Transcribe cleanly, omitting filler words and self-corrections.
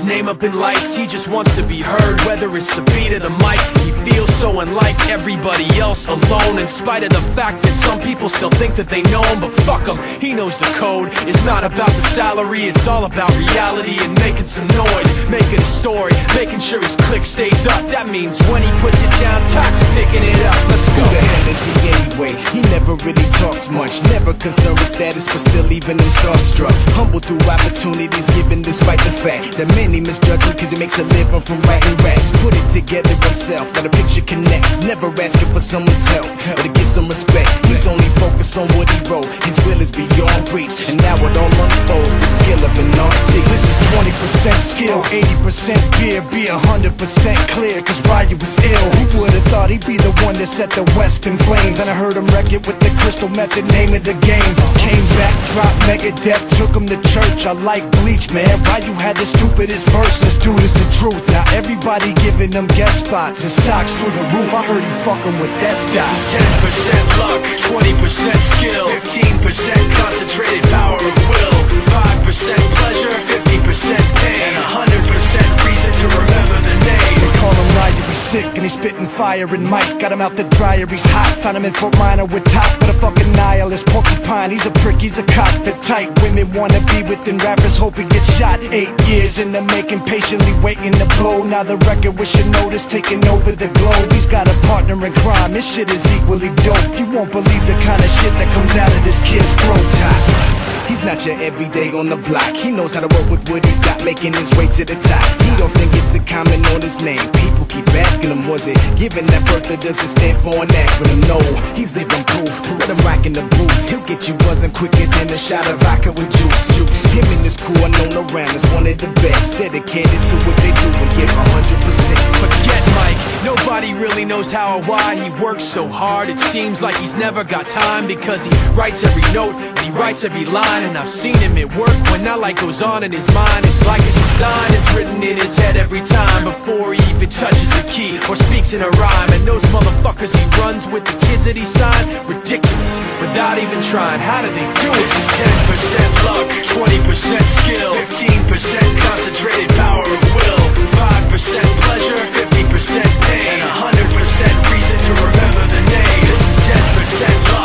name up in lights. He just wants to be heard, whether it's the beat of the mic. He feels so unlike everybody else, alone, in spite of the fact that some people still think that they know him. But fuck him, he knows the code. It's not about the salary, it's all about reality and making some noise, making a story, making sure his click stays up. That means when he puts it down, Tox picking it up. Let's go. Who the hell is he anyway? He never really talks much, never concerned with status, but still even him starstruck. Humble through opportunities given despite the fact that many misjudge him cause he makes a living from writing raps. Put it together himself, got a picture connects, never asking for someone's help or to get some respect. He's only focused on what he wrote, his will is beyond reach, and now it all unfolds, the skill of an artist. This is 20% skill, 80% fear, be 100% clear, cause Ryu was ill. Who would've thought he'd be the one that set the West in flames? And I heard him wreck it with the Crystal Method, name of the game. Came back, dropped Megadeth, took him to church. I like Bleach, man, Ryu had the stupidest verse. Let's do this the truth. Now everybody giving them guest spots and stocks through the roof. I heard he fucking with that stock. This is 10% luck, 20% skill, 15% concentrated power of will, 5% pleasure, 50% pain, and 100% reason to remember the name. They call him Ryu, he's sick and he's spitting fire. And Mike got him out the dryer, he's hot. Found him in Fort Minor with top, but a fucking nihilist porcupine. He's a prick, he's a cop. The type women wanna be within rappers, hope he gets shot. 8 years in the making, patiently waiting to blow. Now the record with your notice taking over the globe. He's got a partner in crime, his shit is equally dope. You won't believe the kind of shit that comes out of this kid's throat. He's not your everyday on the block. He knows how to work with what he's got, making his way to the top. He don't think it's a comment on his name. People keep asking him, was it given that birth or does it stand for an acronym? No, he's living proof. Let him rock in the booth. He'll get you buzzing quicker than a shot of vodka with juice. Him and his crew are known around as one of the best, dedicated to what they do and give 100%. Forget Mike, nobody really knows how or why he works so hard. It seems like he's never got time, because he writes every note and he writes every line. And I've seen him at work when that light goes on in his mind. It's like a design is written in his head every time, before he even touches a key or speaks in a rhyme. And those motherfuckers he runs with, the kids that he signed, ridiculous, without even trying. How do they do it? This is 10% luck, 20% skill, 15% concentrated power of will, 5% pleasure, 50% pain, and 100% reason to remember the name. This is 10% luck,